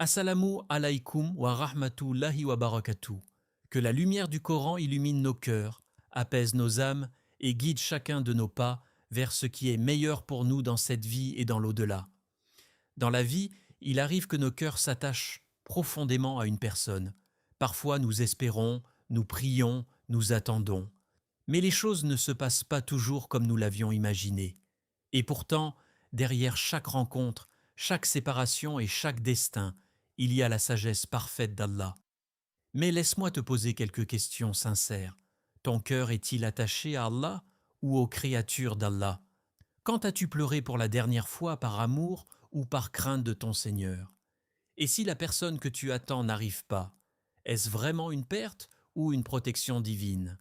Assalamu alaykum wa rahmatullahi wa barakatuh. Que la lumière du Coran illumine nos cœurs, apaise nos âmes et guide chacun de nos pas vers ce qui est meilleur pour nous dans cette vie et dans l'au-delà. Dans la vie, il arrive que nos cœurs s'attachent profondément à une personne. Parfois nous espérons, nous prions, nous attendons. Mais les choses ne se passent pas toujours comme nous l'avions imaginé. Et pourtant, derrière chaque rencontre, chaque séparation et chaque destin, il y a la sagesse parfaite d'Allah. Mais laisse-moi te poser quelques questions sincères. Ton cœur est-il attaché à Allah ou aux créatures d'Allah? Quand as-tu pleuré pour la dernière fois par amour ou par crainte de ton Seigneur? Et si la personne que tu attends n'arrive pas, est-ce vraiment une perte ou une protection divine?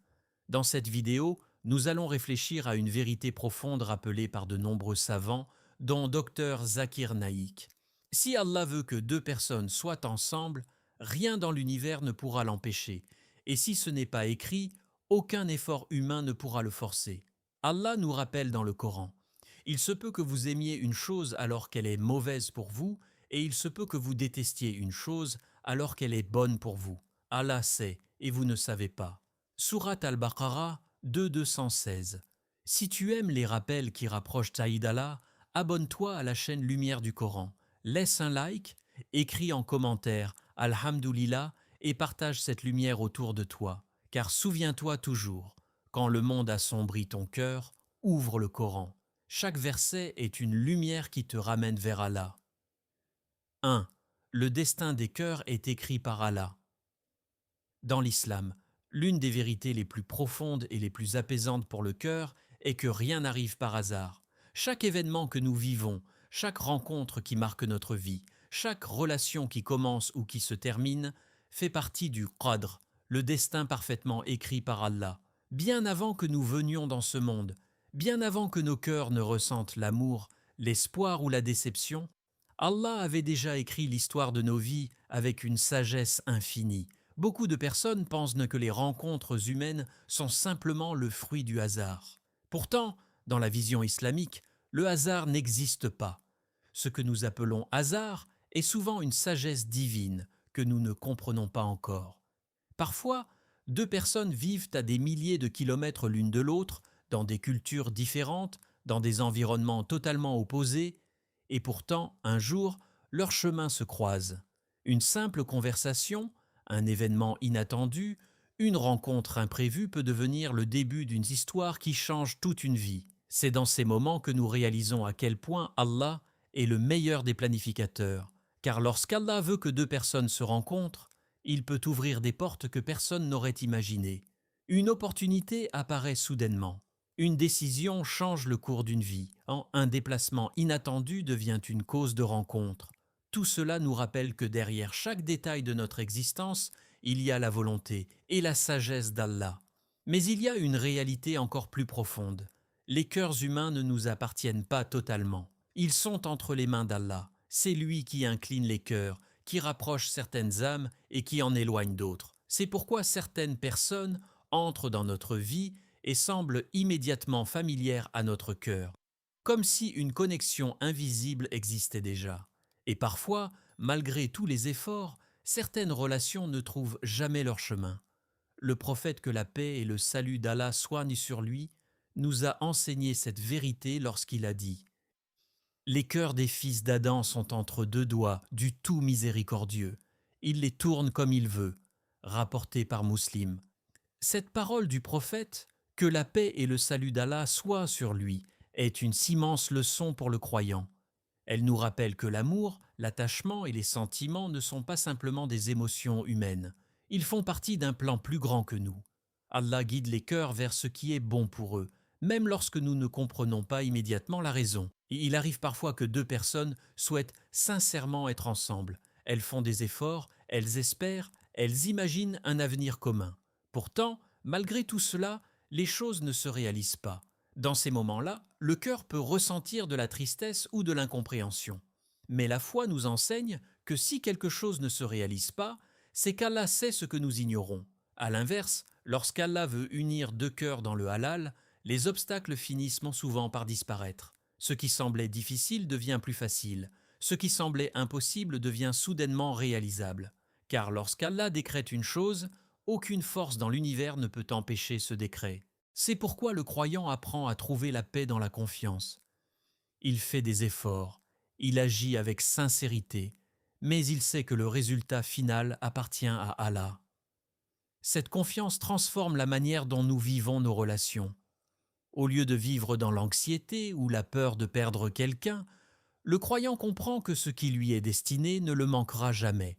Dans cette vidéo, nous allons réfléchir à une vérité profonde rappelée par de nombreux savants, dont Dr Zakir Naik. Si Allah veut que deux personnes soient ensemble, rien dans l'univers ne pourra l'empêcher. Et si ce n'est pas écrit, aucun effort humain ne pourra le forcer. Allah nous rappelle dans le Coran: il se peut que vous aimiez une chose alors qu'elle est mauvaise pour vous, et il se peut que vous détestiez une chose alors qu'elle est bonne pour vous. Allah sait, et vous ne savez pas. Sourate Al-Baqarah 2:216. Si tu aimes les rappels qui rapprochent d'Allah, abonne-toi à la chaîne Lumière du Coran. Laisse un like, écris en commentaire Alhamdulillah et partage cette lumière autour de toi. Car souviens-toi toujours, quand le monde assombrit ton cœur, ouvre le Coran. Chaque verset est une lumière qui te ramène vers Allah. 1. Le destin des cœurs est écrit par Allah. Dans l'islam, l'une des vérités les plus profondes et les plus apaisantes pour le cœur est que rien n'arrive par hasard. Chaque événement que nous vivons, chaque rencontre qui marque notre vie, chaque relation qui commence ou qui se termine, fait partie du Qadr, le destin parfaitement écrit par Allah. Bien avant que nous venions dans ce monde, bien avant que nos cœurs ne ressentent l'amour, l'espoir ou la déception, Allah avait déjà écrit l'histoire de nos vies avec une sagesse infinie. Beaucoup de personnes pensent que les rencontres humaines sont simplement le fruit du hasard. Pourtant, dans la vision islamique, le hasard n'existe pas. Ce que nous appelons hasard est souvent une sagesse divine que nous ne comprenons pas encore. Parfois, deux personnes vivent à des milliers de kilomètres l'une de l'autre, dans des cultures différentes, dans des environnements totalement opposés, et pourtant, un jour, leurs chemins se croisent. Une simple conversation, un événement inattendu, une rencontre imprévue peut devenir le début d'une histoire qui change toute une vie. C'est dans ces moments que nous réalisons à quel point Allah est le meilleur des planificateurs, car lorsqu'Allah veut que deux personnes se rencontrent, il peut ouvrir des portes que personne n'aurait imaginées. Une opportunité apparaît soudainement. Une décision change le cours d'une vie. Un déplacement inattendu devient une cause de rencontre. Tout cela nous rappelle que derrière chaque détail de notre existence, il y a la volonté et la sagesse d'Allah. Mais il y a une réalité encore plus profonde. Les cœurs humains ne nous appartiennent pas totalement. Ils sont entre les mains d'Allah. C'est lui qui incline les cœurs, qui rapproche certaines âmes et qui en éloigne d'autres. C'est pourquoi certaines personnes entrent dans notre vie et semblent immédiatement familières à notre cœur, comme si une connexion invisible existait déjà. Et parfois, malgré tous les efforts, certaines relations ne trouvent jamais leur chemin. Le prophète, que la paix et le salut d'Allah soignent sur lui, nous a enseigné cette vérité lorsqu'il a dit: les cœurs des fils d'Adam sont entre deux doigts du tout miséricordieux. Il les tourne comme il veut. Rapporté par Muslim. Cette parole du prophète, que la paix et le salut d'Allah soient sur lui, est une immense leçon pour le croyant. Elle nous rappelle que l'amour, l'attachement et les sentiments ne sont pas simplement des émotions humaines. Ils font partie d'un plan plus grand que nous. Allah guide les cœurs vers ce qui est bon pour eux, même lorsque nous ne comprenons pas immédiatement la raison. Et il arrive parfois que deux personnes souhaitent sincèrement être ensemble. Elles font des efforts, elles espèrent, elles imaginent un avenir commun. Pourtant, malgré tout cela, les choses ne se réalisent pas. Dans ces moments-là, le cœur peut ressentir de la tristesse ou de l'incompréhension. Mais la foi nous enseigne que si quelque chose ne se réalise pas, c'est qu'Allah sait ce que nous ignorons. À l'inverse, lorsqu'Allah veut unir deux cœurs dans le halal, les obstacles finissent souvent par disparaître. Ce qui semblait difficile devient plus facile. Ce qui semblait impossible devient soudainement réalisable, car lorsqu'Allah décrète une chose, aucune force dans l'univers ne peut empêcher ce décret. C'est pourquoi le croyant apprend à trouver la paix dans la confiance. Il fait des efforts, il agit avec sincérité, mais il sait que le résultat final appartient à Allah. Cette confiance transforme la manière dont nous vivons nos relations. Au lieu de vivre dans l'anxiété ou la peur de perdre quelqu'un, le croyant comprend que ce qui lui est destiné ne le manquera jamais.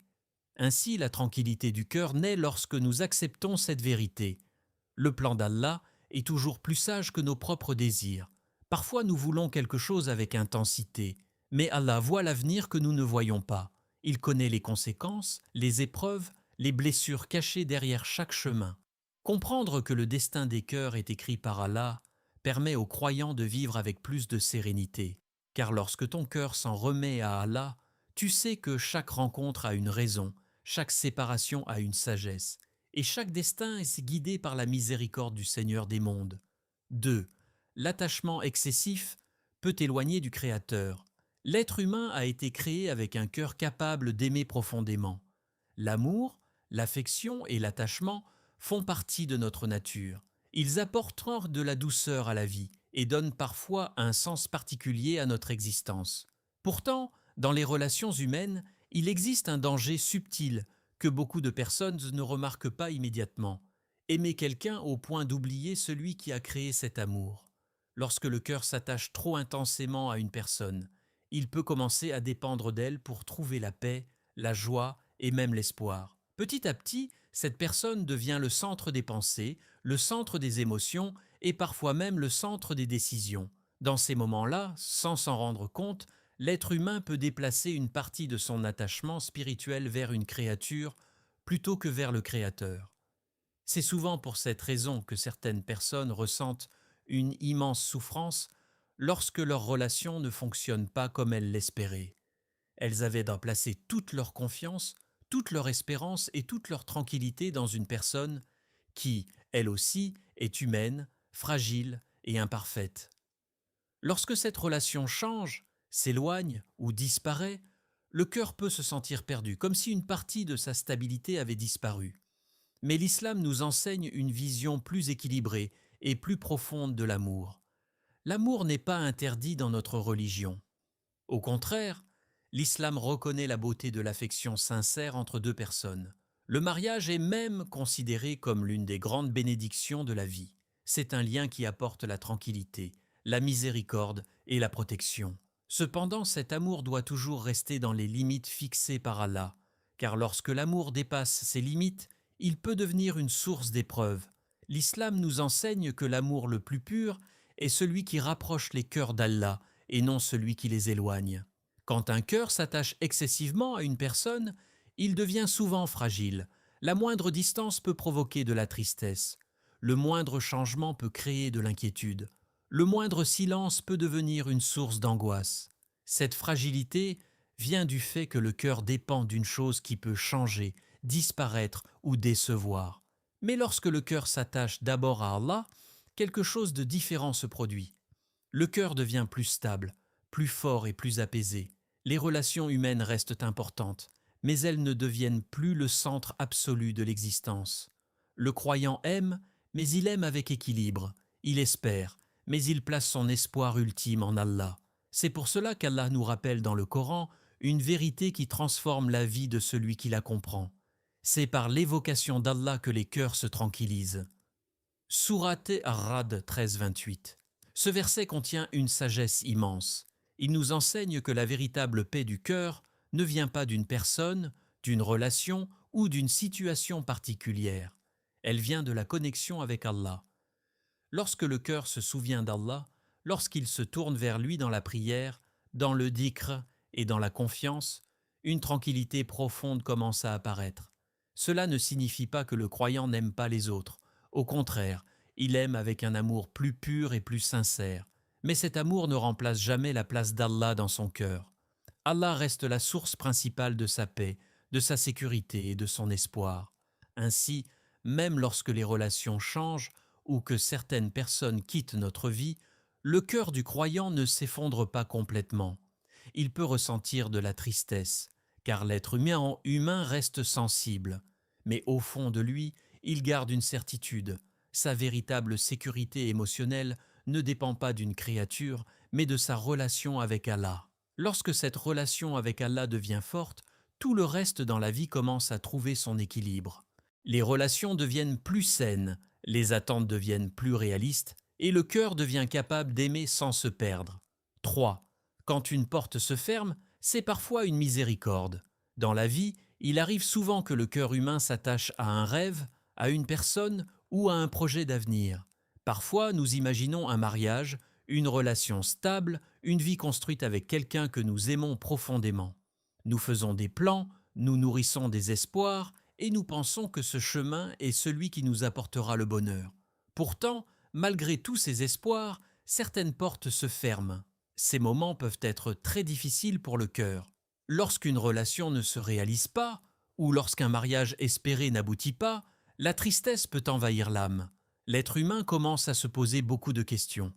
Ainsi, la tranquillité du cœur naît lorsque nous acceptons cette vérité. Le plan d'Allah est toujours plus sage que nos propres désirs. Parfois nous voulons quelque chose avec intensité, mais Allah voit l'avenir que nous ne voyons pas. Il connaît les conséquences, les épreuves, les blessures cachées derrière chaque chemin. Comprendre que le destin des cœurs est écrit par Allah permet aux croyants de vivre avec plus de sérénité. Car lorsque ton cœur s'en remet à Allah, tu sais que chaque rencontre a une raison, chaque séparation a une sagesse, et chaque destin est guidé par la miséricorde du Seigneur des mondes. 2. L'attachement excessif peut éloigner du Créateur. L'être humain a été créé avec un cœur capable d'aimer profondément. L'amour, l'affection et l'attachement font partie de notre nature. Ils apportent de la douceur à la vie et donnent parfois un sens particulier à notre existence. Pourtant, dans les relations humaines, il existe un danger subtil que beaucoup de personnes ne remarquent pas immédiatement. Aimer quelqu'un au point d'oublier celui qui a créé cet amour. Lorsque le cœur s'attache trop intensément à une personne, il peut commencer à dépendre d'elle pour trouver la paix, la joie et même l'espoir. Petit à petit, cette personne devient le centre des pensées, le centre des émotions et parfois même le centre des décisions. Dans ces moments-là, sans s'en rendre compte, l'être humain peut déplacer une partie de son attachement spirituel vers une créature plutôt que vers le Créateur. C'est souvent pour cette raison que certaines personnes ressentent une immense souffrance lorsque leur relation ne fonctionne pas comme elles l'espéraient. Elles avaient placer toute leur confiance, toute leur espérance et toute leur tranquillité dans une personne qui, elle aussi, est humaine, fragile et imparfaite. Lorsque cette relation change, s'éloigne ou disparaît, le cœur peut se sentir perdu, comme si une partie de sa stabilité avait disparu. Mais l'islam nous enseigne une vision plus équilibrée et plus profonde de l'amour. L'amour n'est pas interdit dans notre religion. Au contraire, l'islam reconnaît la beauté de l'affection sincère entre deux personnes. Le mariage est même considéré comme l'une des grandes bénédictions de la vie. C'est un lien qui apporte la tranquillité, la miséricorde et la protection. Cependant, cet amour doit toujours rester dans les limites fixées par Allah, car lorsque l'amour dépasse ses limites, il peut devenir une source d'épreuve. L'islam nous enseigne que l'amour le plus pur est celui qui rapproche les cœurs d'Allah et non celui qui les éloigne. Quand un cœur s'attache excessivement à une personne, il devient souvent fragile. La moindre distance peut provoquer de la tristesse. Le moindre changement peut créer de l'inquiétude. Le moindre silence peut devenir une source d'angoisse. Cette fragilité vient du fait que le cœur dépend d'une chose qui peut changer, disparaître ou décevoir. Mais lorsque le cœur s'attache d'abord à Allah, quelque chose de différent se produit. Le cœur devient plus stable, plus fort et plus apaisé. Les relations humaines restent importantes, mais elles ne deviennent plus le centre absolu de l'existence. Le croyant aime, mais il aime avec équilibre. Il espère, mais il place son espoir ultime en Allah. C'est pour cela qu'Allah nous rappelle dans le Coran une vérité qui transforme la vie de celui qui la comprend. C'est par l'évocation d'Allah que les cœurs se tranquillisent. Sourate Ar-Ra'd 13-28. Ce verset contient une sagesse immense. Il nous enseigne que la véritable paix du cœur ne vient pas d'une personne, d'une relation ou d'une situation particulière. Elle vient de la connexion avec Allah. Lorsque le cœur se souvient d'Allah, lorsqu'il se tourne vers lui dans la prière, dans le dhikr et dans la confiance, une tranquillité profonde commence à apparaître. Cela ne signifie pas que le croyant n'aime pas les autres. Au contraire, il aime avec un amour plus pur et plus sincère. Mais cet amour ne remplace jamais la place d'Allah dans son cœur. Allah reste la source principale de sa paix, de sa sécurité et de son espoir. Ainsi, même lorsque les relations changent ou que certaines personnes quittent notre vie, le cœur du croyant ne s'effondre pas complètement. il peut ressentir de la tristesse, car l'être humain reste sensible. Mais au fond de lui, il garde une certitude. Sa véritable sécurité émotionnelle ne dépend pas d'une créature, mais de sa relation avec Allah. Lorsque cette relation avec Allah devient forte, tout le reste dans la vie commence à trouver son équilibre. Les relations deviennent plus saines, les attentes deviennent plus réalistes, et le cœur devient capable d'aimer sans se perdre. 3. Quand une porte se ferme, c'est parfois une miséricorde. Dans la vie, il arrive souvent que le cœur humain s'attache à un rêve, à une personne ou à un projet d'avenir. Parfois, nous imaginons un mariage, une relation stable, une vie construite avec quelqu'un que nous aimons profondément. Nous faisons des plans, nous nourrissons des espoirs, et nous pensons que ce chemin est celui qui nous apportera le bonheur. Pourtant, malgré tous ces espoirs, certaines portes se ferment. Ces moments peuvent être très difficiles pour le cœur. Lorsqu'une relation ne se réalise pas, ou lorsqu'un mariage espéré n'aboutit pas, la tristesse peut envahir l'âme. L'être humain commence à se poser beaucoup de questions.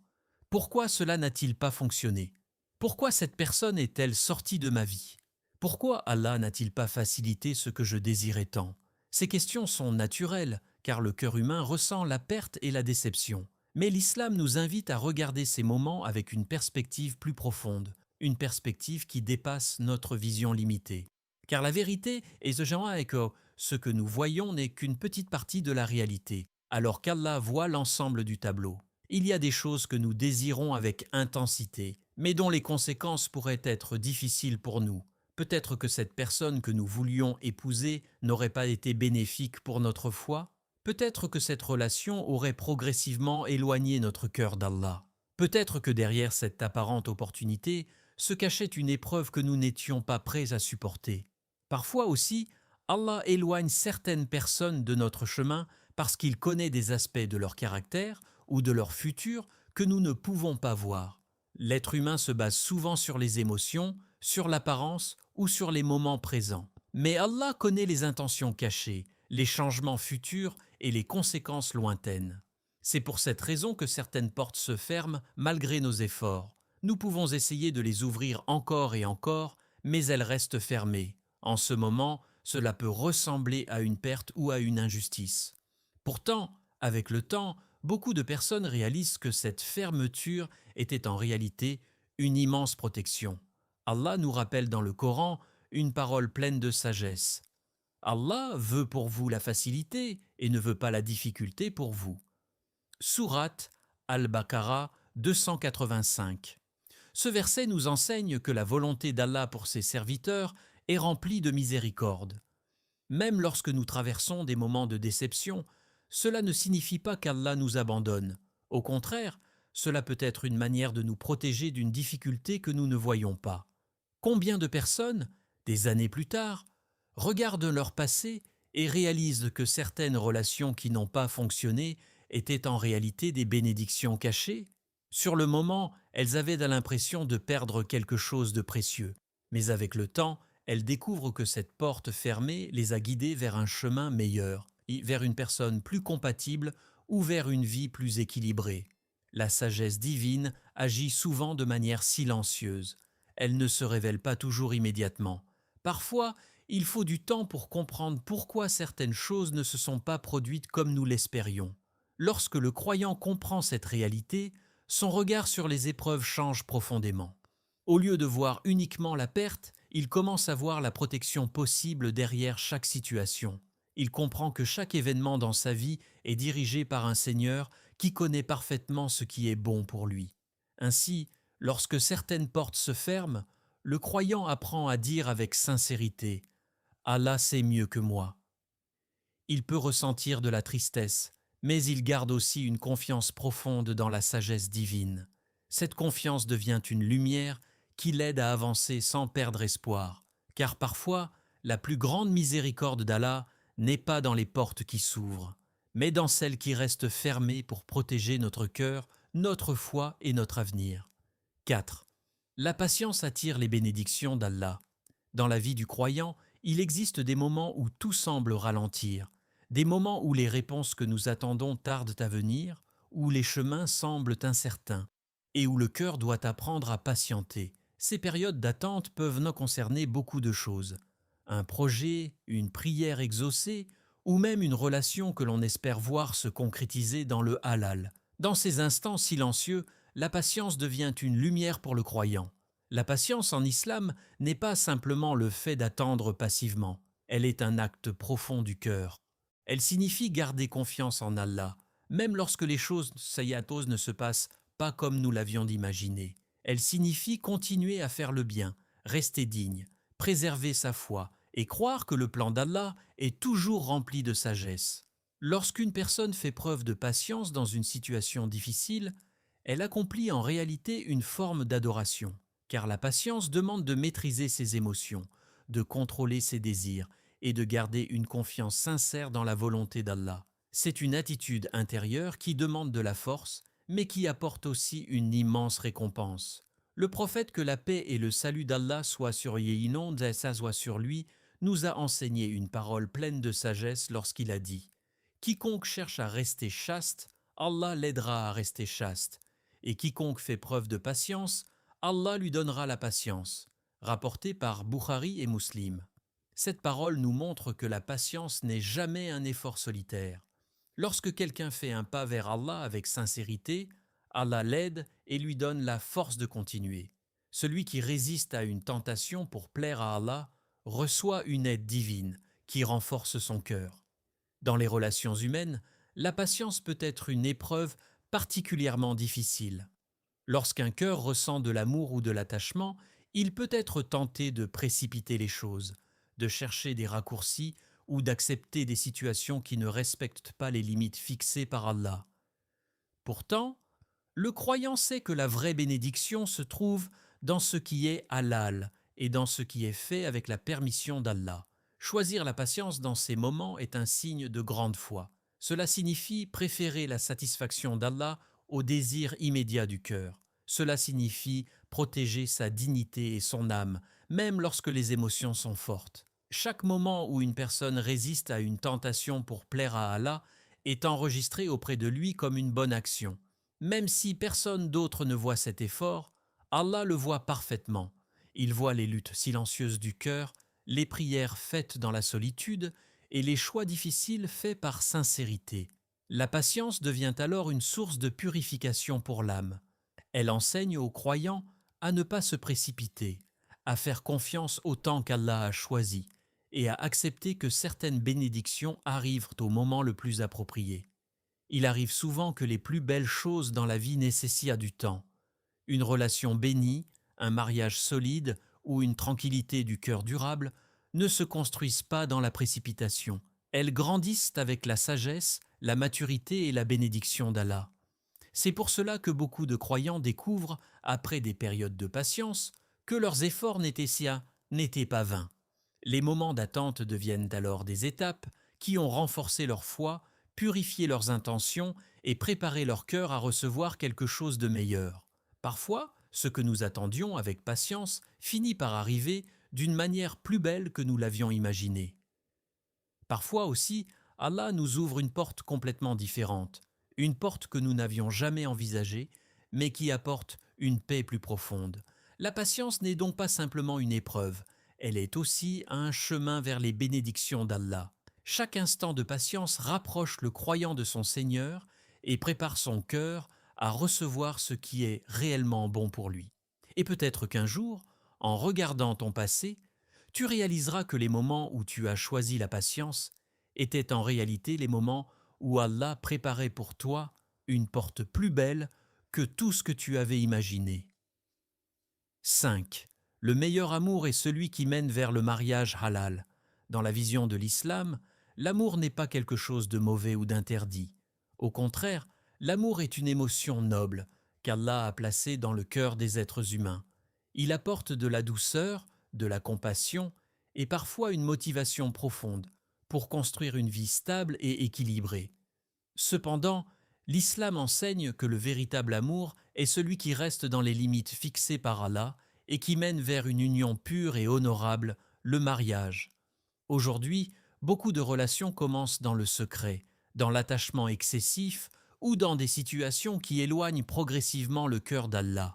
Pourquoi cela n'a-t-il pas fonctionné? Pourquoi cette personne est-elle sortie de ma vie? Pourquoi Allah n'a-t-il pas facilité ce que je désirais tant? Ces questions sont naturelles, car le cœur humain ressent la perte et la déception. Mais l'islam nous invite à regarder ces moments avec une perspective plus profonde, une perspective qui dépasse notre vision limitée. Car la vérité est que ce que nous voyons n'est qu'une petite partie de la réalité, alors qu'Allah voit l'ensemble du tableau. Il y a des choses que nous désirons avec intensité, mais dont les conséquences pourraient être difficiles pour nous. Peut-être que cette personne que nous voulions épouser n'aurait pas été bénéfique pour notre foi. Peut-être que cette relation aurait progressivement éloigné notre cœur d'Allah. Peut-être que derrière cette apparente opportunité se cachait une épreuve que nous n'étions pas prêts à supporter. Parfois aussi, Allah éloigne certaines personnes de notre chemin parce qu'il connaît des aspects de leur caractère ou de leur futur que nous ne pouvons pas voir. L'être humain se base souvent sur les émotions, sur l'apparence ou sur les moments présents. Mais Allah connaît les intentions cachées, les changements futurs et les conséquences lointaines. C'est pour cette raison que certaines portes se ferment malgré nos efforts. Nous pouvons essayer de les ouvrir encore et encore, mais elles restent fermées. En ce moment, cela peut ressembler à une perte ou à une injustice. Pourtant, avec le temps, beaucoup de personnes réalisent que cette fermeture était en réalité une immense protection. Allah nous rappelle dans le Coran une parole pleine de sagesse. Allah veut pour vous la facilité et ne veut pas la difficulté pour vous. Sourate Al-Baqarah 285. Ce verset nous enseigne que la volonté d'Allah pour ses serviteurs est remplie de miséricorde. Même lorsque nous traversons des moments de déception, cela ne signifie pas qu'Allah nous abandonne. Au contraire, cela peut être une manière de nous protéger d'une difficulté que nous ne voyons pas. Combien de personnes, des années plus tard, regardent leur passé et réalisent que certaines relations qui n'ont pas fonctionné étaient en réalité des bénédictions cachées? Sur le moment, elles avaient l'impression de perdre quelque chose de précieux. Mais avec le temps, elles découvrent que cette porte fermée les a guidées vers un chemin meilleur, vers une personne plus compatible ou vers une vie plus équilibrée. La sagesse divine agit souvent de manière silencieuse. Elle ne se révèle pas toujours immédiatement. Parfois, il faut du temps pour comprendre pourquoi certaines choses ne se sont pas produites comme nous l'espérions. Lorsque le croyant comprend cette réalité, son regard sur les épreuves change profondément. Au lieu de voir uniquement la perte, il commence à voir la protection possible derrière chaque situation. Il comprend que chaque événement dans sa vie est dirigé par un Seigneur qui connaît parfaitement ce qui est bon pour lui. Ainsi, lorsque certaines portes se ferment, le croyant apprend à dire avec sincérité « Allah sait mieux que moi ». Il peut ressentir de la tristesse, mais il garde aussi une confiance profonde dans la sagesse divine. Cette confiance devient une lumière qui l'aide à avancer sans perdre espoir, car parfois, la plus grande miséricorde d'Allah n'est pas dans les portes qui s'ouvrent, mais dans celles qui restent fermées pour protéger notre cœur, notre foi et notre avenir. 4. La patience attire les bénédictions d'Allah. Dans la vie du croyant, il existe des moments où tout semble ralentir, des moments où les réponses que nous attendons tardent à venir, où les chemins semblent incertains, et où le cœur doit apprendre à patienter. Ces périodes d'attente peuvent nous concerner beaucoup de choses. Un projet, une prière exaucée, ou même une relation que l'on espère voir se concrétiser dans le halal. Dans ces instants silencieux, la patience devient une lumière pour le croyant. La patience en islam n'est pas simplement le fait d'attendre passivement, elle est un acte profond du cœur. Elle signifie garder confiance en Allah, même lorsque les choses sayatos ne se passent pas comme nous l'avions imaginé. Elle signifie continuer à faire le bien, rester digne, préserver sa foi et croire que le plan d'Allah est toujours rempli de sagesse. Lorsqu'une personne fait preuve de patience dans une situation difficile, elle accomplit en réalité une forme d'adoration, car la patience demande de maîtriser ses émotions, de contrôler ses désirs et de garder une confiance sincère dans la volonté d'Allah. C'est une attitude intérieure qui demande de la force, mais qui apporte aussi une immense récompense. Le prophète, que la paix et le salut d'Allah soient sur Yéhinon et soit sur lui, nous a enseigné une parole pleine de sagesse lorsqu'il a dit « Quiconque cherche à rester chaste, Allah l'aidera à rester chaste, et quiconque fait preuve de patience, Allah lui donnera la patience. » Rapporté par Bukhari et Muslim. Cette parole nous montre que la patience n'est jamais un effort solitaire. Lorsque quelqu'un fait un pas vers Allah avec sincérité, Allah l'aide et lui donne la force de continuer. Celui qui résiste à une tentation pour plaire à Allah reçoit une aide divine qui renforce son cœur. Dans les relations humaines, la patience peut être une épreuve particulièrement difficile. Lorsqu'un cœur ressent de l'amour ou de l'attachement, il peut être tenté de précipiter les choses, de chercher des raccourcis ou d'accepter des situations qui ne respectent pas les limites fixées par Allah. Pourtant, le croyant sait que la vraie bénédiction se trouve dans ce qui est halal et dans ce qui est fait avec la permission d'Allah. Choisir la patience dans ces moments est un signe de grande foi. Cela signifie préférer la satisfaction d'Allah au désir immédiat du cœur. Cela signifie protéger sa dignité et son âme, même lorsque les émotions sont fortes. Chaque moment où une personne résiste à une tentation pour plaire à Allah est enregistré auprès de lui comme une bonne action. Même si personne d'autre ne voit cet effort, Allah le voit parfaitement. Il voit les luttes silencieuses du cœur, les prières faites dans la solitude et les choix difficiles faits par sincérité. La patience devient alors une source de purification pour l'âme. Elle enseigne aux croyants à ne pas se précipiter, à faire confiance au temps qu'Allah a choisi et à accepter que certaines bénédictions arrivent au moment le plus approprié. Il arrive souvent que les plus belles choses dans la vie nécessitent du temps. Une relation bénie, un mariage solide ou une tranquillité du cœur durable ne se construisent pas dans la précipitation. Elles grandissent avec la sagesse, la maturité et la bénédiction d'Allah. C'est pour cela que beaucoup de croyants découvrent, après des périodes de patience, que leurs efforts n'étaient pas vains. Les moments d'attente deviennent alors des étapes qui ont renforcé leur foi, purifié leurs intentions et préparé leur cœur à recevoir quelque chose de meilleur. Parfois, ce que nous attendions avec patience finit par arriver d'une manière plus belle que nous l'avions imaginé. Parfois aussi, Allah nous ouvre une porte complètement différente, une porte que nous n'avions jamais envisagée, mais qui apporte une paix plus profonde. La patience n'est donc pas simplement une épreuve, elle est aussi un chemin vers les bénédictions d'Allah. Chaque instant de patience rapproche le croyant de son Seigneur et prépare son cœur à recevoir ce qui est réellement bon pour lui. Et peut-être qu'un jour, en regardant ton passé, tu réaliseras que les moments où tu as choisi la patience étaient en réalité les moments où Allah préparait pour toi une porte plus belle que tout ce que tu avais imaginé. 5. Le meilleur amour est celui qui mène vers le mariage halal. Dans la vision de l'islam, l'amour n'est pas quelque chose de mauvais ou d'interdit. Au contraire, l'amour est une émotion noble qu'Allah a placée dans le cœur des êtres humains. Il apporte de la douceur, de la compassion et parfois une motivation profonde pour construire une vie stable et équilibrée. Cependant, l'islam enseigne que le véritable amour est celui qui reste dans les limites fixées par Allah et qui mène vers une union pure et honorable, le mariage. Aujourd'hui, beaucoup de relations commencent dans le secret, dans l'attachement excessif ou dans des situations qui éloignent progressivement le cœur d'Allah.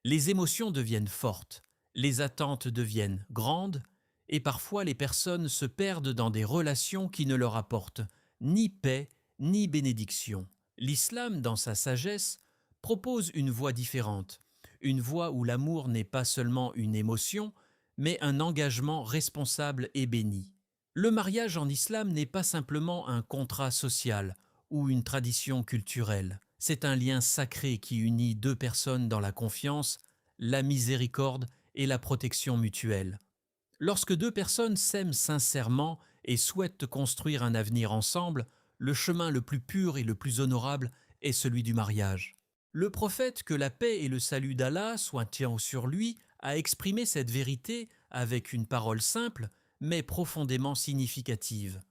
Les émotions deviennent fortes, les attentes deviennent grandes, et parfois les personnes se perdent dans des relations qui ne leur apportent ni paix ni bénédiction. L'islam, dans sa sagesse, propose une voie différente, une voie où l'amour n'est pas seulement une émotion, mais un engagement responsable et béni. Le mariage en islam n'est pas simplement un contrat social ou une tradition culturelle. C'est un lien sacré qui unit deux personnes dans la confiance, la miséricorde et la protection mutuelle. Lorsque deux personnes s'aiment sincèrement et souhaitent construire un avenir ensemble, le chemin le plus pur et le plus honorable est celui du mariage. Le prophète, que la paix et le salut d'Allah soient sur lui, a exprimé cette vérité avec une parole simple, mais profondément significative.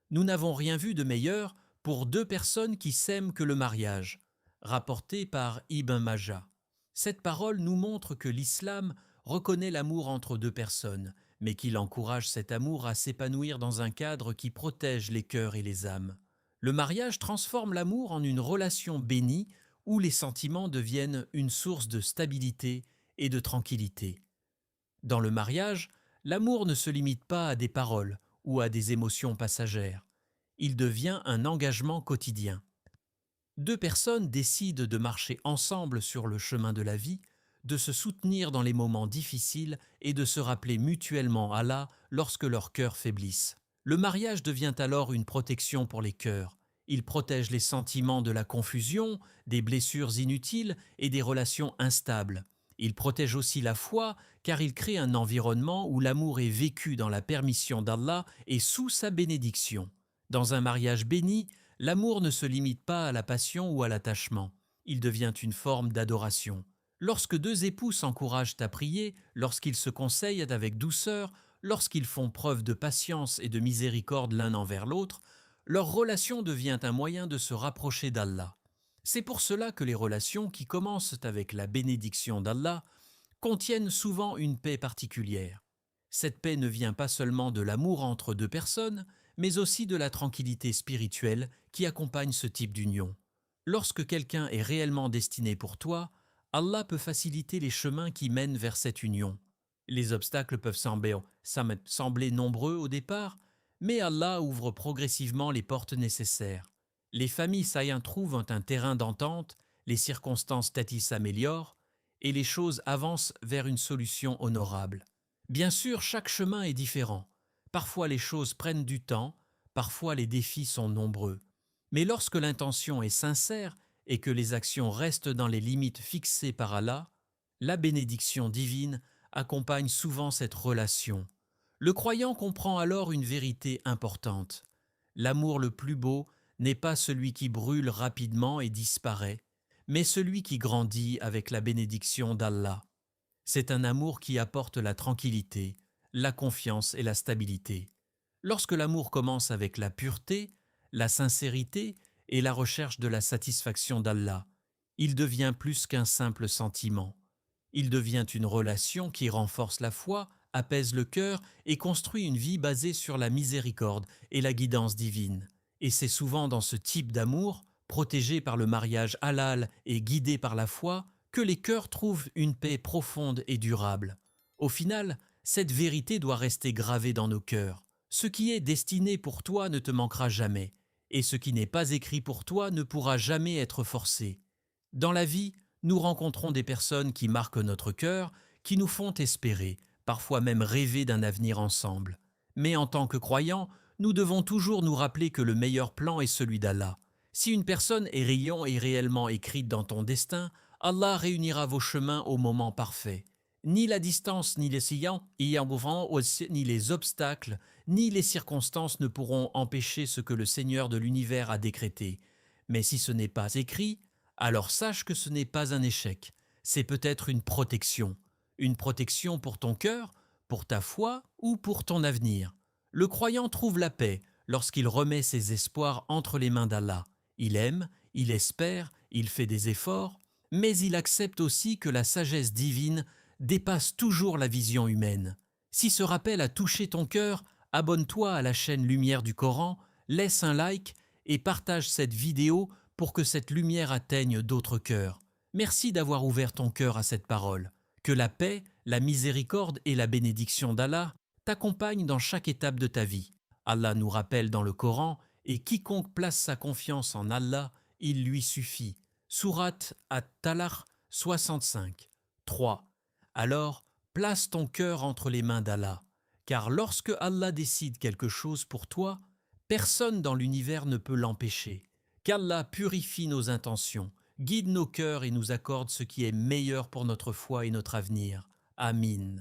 Nous n'avons rien vu de meilleur pour deux personnes qui s'aiment que le mariage, rapporté par Ibn Majah. Cette parole nous montre que l'islam reconnaît l'amour entre deux personnes, mais qu'il encourage cet amour à s'épanouir dans un cadre qui protège les cœurs et les âmes. Le mariage transforme l'amour en une relation bénie où les sentiments deviennent une source de stabilité et de tranquillité. Dans le mariage, l'amour ne se limite pas à des paroles ou à des émotions passagères. Il devient un engagement quotidien. Deux personnes décident de marcher ensemble sur le chemin de la vie, de se soutenir dans les moments difficiles et de se rappeler mutuellement Allah lorsque leurs cœurs faiblissent. Le mariage devient alors une protection pour les cœurs. Il protège les sentiments de la confusion, des blessures inutiles et des relations instables. Il protège aussi la foi car il crée un environnement où l'amour est vécu dans la permission d'Allah et sous sa bénédiction. Dans un mariage béni, l'amour ne se limite pas à la passion ou à l'attachement. Il devient une forme d'adoration. Lorsque deux époux s'encouragent à prier, lorsqu'ils se conseillent avec douceur, lorsqu'ils font preuve de patience et de miséricorde l'un envers l'autre, leur relation devient un moyen de se rapprocher d'Allah. C'est pour cela que les relations qui commencent avec la bénédiction d'Allah contiennent souvent une paix particulière. Cette paix ne vient pas seulement de l'amour entre deux personnes, mais aussi de la tranquillité spirituelle qui accompagne ce type d'union. Lorsque quelqu'un est réellement destiné pour toi, Allah peut faciliter les chemins qui mènent vers cette union. Les obstacles peuvent sembler nombreux au départ, mais Allah ouvre progressivement les portes nécessaires. Les familles saillantes trouvent un terrain d'entente, les circonstances s'améliorent et les choses avancent vers une solution honorable. Bien sûr, chaque chemin est différent. Parfois les choses prennent du temps, parfois les défis sont nombreux. Mais lorsque l'intention est sincère et que les actions restent dans les limites fixées par Allah, la bénédiction divine accompagne souvent cette relation. Le croyant comprend alors une vérité importante. L'amour le plus beau n'est pas celui qui brûle rapidement et disparaît, mais celui qui grandit avec la bénédiction d'Allah. C'est un amour qui apporte la tranquillité, la confiance et la stabilité. Lorsque l'amour commence avec la pureté, la sincérité et la recherche de la satisfaction d'Allah, il devient plus qu'un simple sentiment. Il devient une relation qui renforce la foi, apaise le cœur et construit une vie basée sur la miséricorde et la guidance divine. Et c'est souvent dans ce type d'amour, protégé par le mariage halal et guidé par la foi, que les cœurs trouvent une paix profonde et durable. Au final, cette vérité doit rester gravée dans nos cœurs. Ce qui est destiné pour toi ne te manquera jamais, et ce qui n'est pas écrit pour toi ne pourra jamais être forcé. Dans la vie, nous rencontrons des personnes qui marquent notre cœur, qui nous font espérer, parfois même rêver d'un avenir ensemble. Mais en tant que croyants, nous devons toujours nous rappeler que le meilleur plan est celui d'Allah. Si une personne est réellement écrite dans ton destin, Allah réunira vos chemins au moment parfait. Ni la distance, ni les sillants, ni les obstacles, ni les circonstances ne pourront empêcher ce que le Seigneur de l'univers a décrété. Mais si ce n'est pas écrit, alors sache que ce n'est pas un échec, c'est peut-être une protection pour ton cœur, pour ta foi ou pour ton avenir. Le croyant trouve la paix lorsqu'il remet ses espoirs entre les mains d'Allah. Il aime, il espère, il fait des efforts, mais il accepte aussi que la sagesse divine dépasse toujours la vision humaine. Si ce rappel a touché ton cœur, abonne-toi à la chaîne Lumière du Coran, laisse un like et partage cette vidéo pour que cette lumière atteigne d'autres cœurs. Merci d'avoir ouvert ton cœur à cette parole. Que la paix, la miséricorde et la bénédiction d'Allah t'accompagnent dans chaque étape de ta vie. Allah nous rappelle dans le Coran, et quiconque place sa confiance en Allah, il lui suffit. Sourate At-Talaq 65. 3. Alors, place ton cœur entre les mains d'Allah, car lorsque Allah décide quelque chose pour toi, personne dans l'univers ne peut l'empêcher. Qu'Allah purifie nos intentions, guide nos cœurs et nous accorde ce qui est meilleur pour notre foi et notre avenir. Amin.